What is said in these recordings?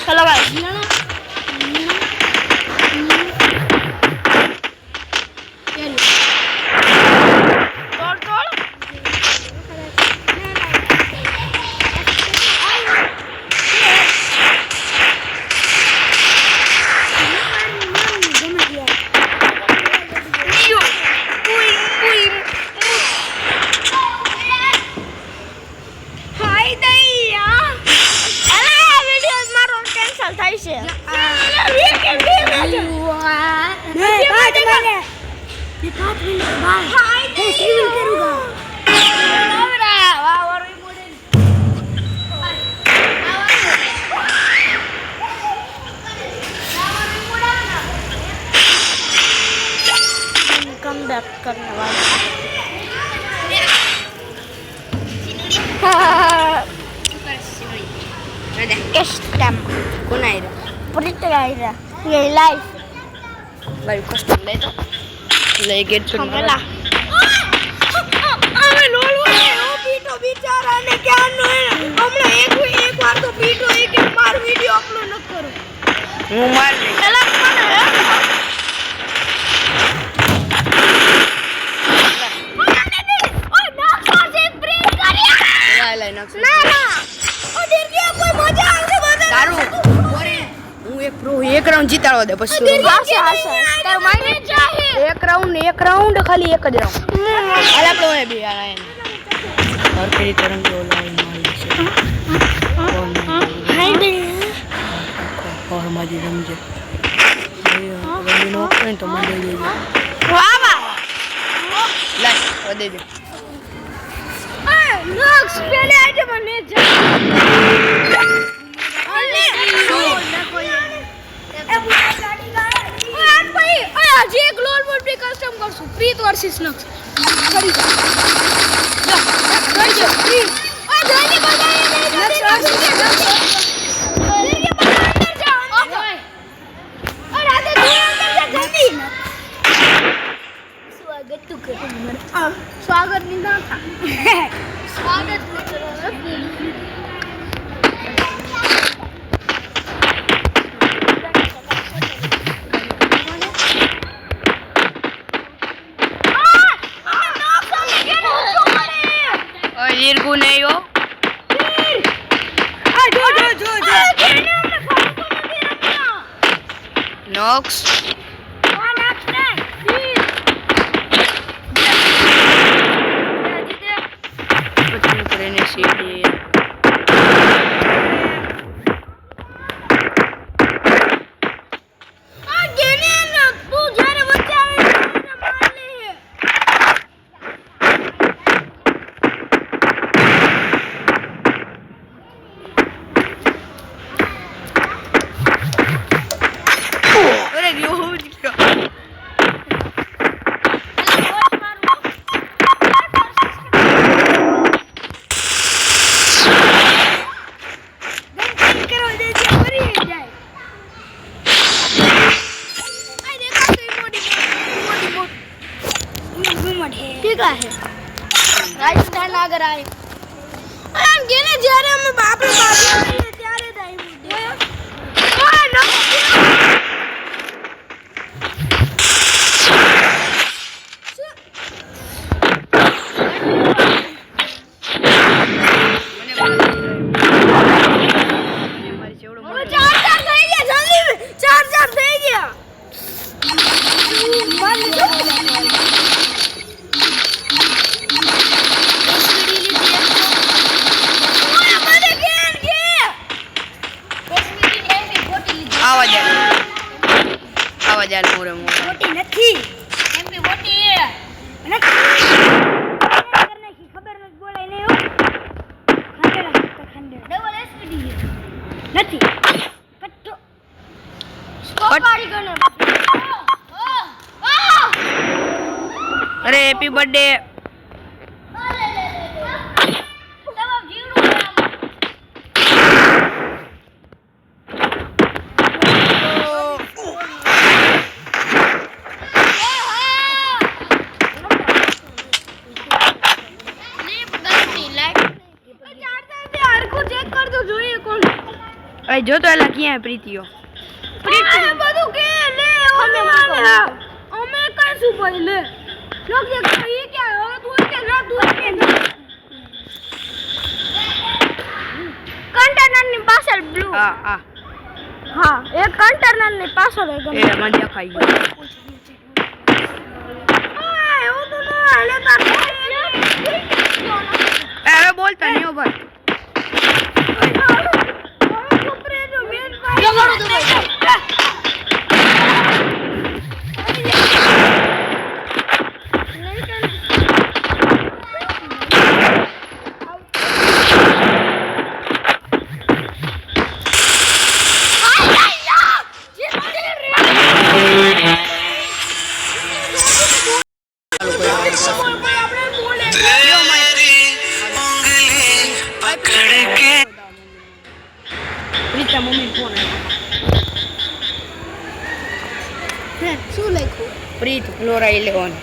चलो भाई तोड़ तोड़ कम बैक करने वाला कस्टम કોણ આવ્યા प्रिंट आएगा ये लाइफ ભાઈ કસ્ટમ લઈ તો લઈ ગેટ પર हमेला हमें लोल वाले ओ पीटो बेचारा ने क्या नो हमने एक बार तो पीटो एक बार वीडियो अपलोड न करो હું માર લે चला कौन है ओए नाखा से ब्रेक करिया લાઈ લાઈ નાખ ना ना ओ डर गया कोई मजा आवશે बता તારું ઓરે હું એક પ્રો એક રાઉન્ડ જીતાડવા દે પછી हासे हासे तार मायने चाहे એક રાઉન્ડ ખાલી એક જ રાઉન્ડ હાલ આપણે ઓય બી આ ઓર ફરી તરંગ ઓલાઈ મારી છે हाय दे ઓર માજી રમજે રમી નો કોઈ તો મને દે वाह वाह લાઈ ઓ દે દે नक्स पहले आइटम ने जा अरे आज भाई आज एक लोल मोड पे कस्टम करसु प्रीत वर्सेस नक्स खड़ी जा जा प्रीत ओए जल्दी बजाए नक्स वर्सेस जल्दी बजा अंदर जा ओए और आधे दूर अंदर जा जल्दी स्वागत तू कर स्वागत नहीं था स्वागत ઓય ઈરગુ નહીં હો નોક્સ પછી કરીને સીડી અરે યો ठीक है राजस्थान अगर आए हम गेने जा रहे हम बाप रे बाप ત્યારે દાઈ મુદ્દે ઓય ન ચાર્જર થઈ ગયા જલ્દી ચાર્જર થઈ ગયા આવા જાલ મોરે મોરે મોટી નથી એમની મોટી કરને કી ખબર નથી બોલાય નહીં હો ખંડેલા ડબલ એસપીડી નથી કટ્ટો સ્કોપ પાડી ગયો અરે હેપી બર્થડે અરે જો તો એલા ક્યાં પ્રીતિઓ આ બધું કે લે અમે કઈશું ભાઈ લે લોક જે કઈ કે હવે તું કે ના તું કે કન્ટેનર ની પાછળ બ્લુ હા એક કન્ટેનર ની પાછળ એક એ મને દેખાઈ ગયું એવું તો ના હાલે તાર હવે બોલતા નહીં ઉપર પ્રીતા મમ્મી ફોન શું લખ્યું પ્રીત ફ્લોરા 11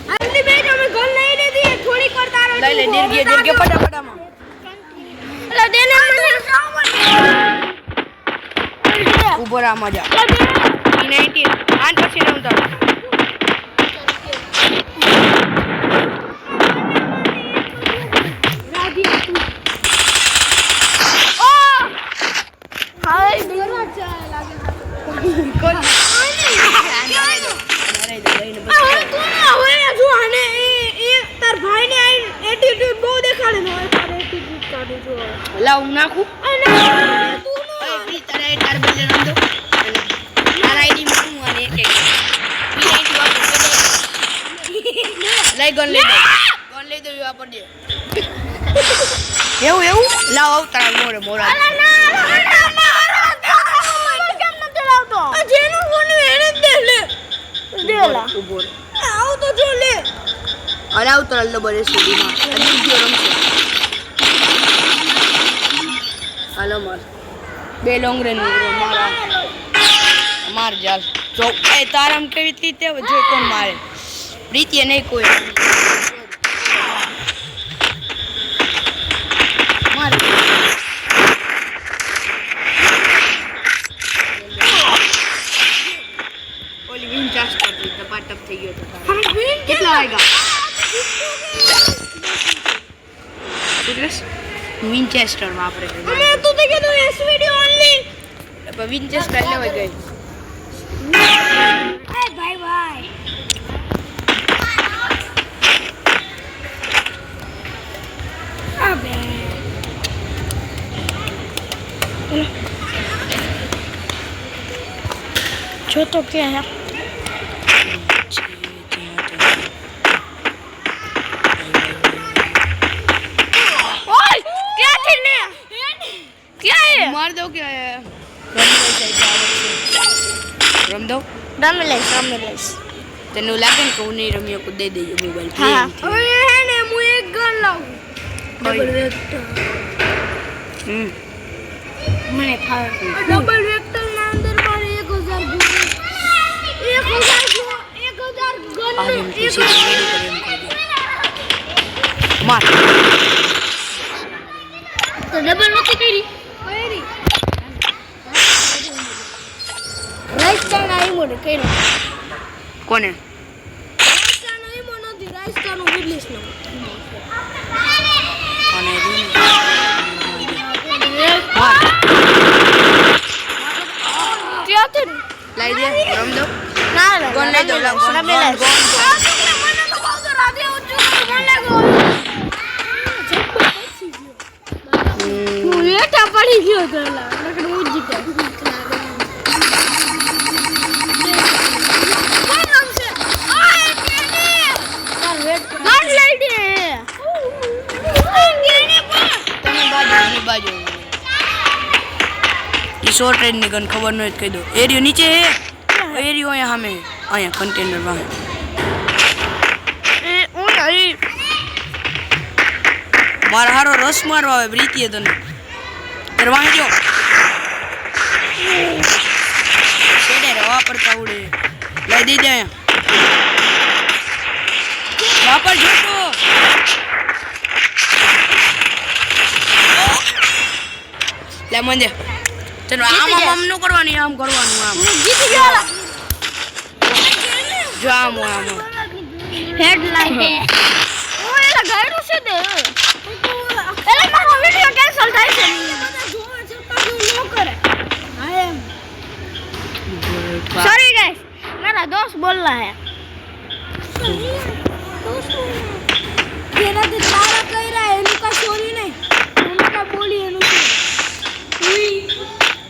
આટલી બેટ અમે ઘર લઈ લીધી થોડી કરતા રહો લઈ લે દીર્ઘ ફટાફટામાં એટલે દેને મને ઉભો રા મજા E19 આન પછી રમતા લાવ હું નાખું એવું લાવ આવતા મોરા ઉભો રે અરે આવતા ડબલ સુધીમાં દીર્ઘ રમશે હાલો માર બે લોંગ રેન માર જાલ જો એ તારામ કેવી રીતે જો કોણ મારે પ્રીતિએ નહીં કોઈ માર ઓલી વિન ચાસ કરતી ટપાટપ થઈ ગયો તો કેટલા વાગ્યા વિન્ચેસ્ટર વાપરે છે અમે તું તો કીધું એસ વિડિયો ઓનલી પણ વિન્ચેસ્ટર લેવા ગઈ એ ભાઈ અબે જો તો ક્યાં હે मार दो क्या है रम दो રમેશ तेनू लागे को नहीं रमियो को दे दे मोबाइल હા હવે હે ને હું એક ગન લાવું કોઈ. ડબલ વેક્ટર મને ફાવે ડબલ વેક્ટર ના અંદર મારે 1000 ગન आगे हम किसी को रेडी करें मार તો ડબલ નથી કરી રાજસ્થાન આવી મોડે કર્યો કોને રાજસ્થાન આવી મોડો નથી રાજસ્થાન નું વિડલિસ નો કોને मार ક્યાંથી लाई दे रम दो ના ગન લઈ દો લા ગન મને તો બહુ તો રાધે ઉચ્ચું ગન લાગો હું એટા પડી ગયો તો લા નકર હું જીતો बाजू शॉर्ट रेंज ની ગન ખબર ન હોય કહી દો એરિયો નીચે હે એરિયો અહીંયા સામે અહીંયા કન્ટેનર વાહે એ હું અહીં મારા હારો રસ મારવા આવે પ્રીતિએ તને કરવાઈ જો છેડે રવા પડતા ઉડે લઈ દીધે અહીંયા વાપર જોતો લે મંજે ચલો આમ નો કરવાની આમ કરવાનું આમ જીતી ગયો જો આમ હેડલાઇટ ઓ એલા ગાયરું છે દે એલા મારો વિડિયો કેન્સલ થાય છે બધા જોવા છતાં જો ન કરે હા એમ सॉरी गाइस मेरा दोस्त बोल रहा है तेरा तो तारा कह रहा है इनका सॉरी नहीं उनका बोली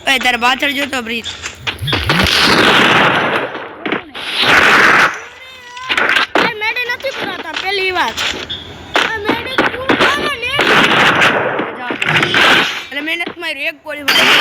ए तार बाथर जो तो ब्रीथ मैं मेडे નથી પુરાતા પહેલી વાત આ મેડે પૂરા ને એટલે મહેનત મારી એક ગોળી મારી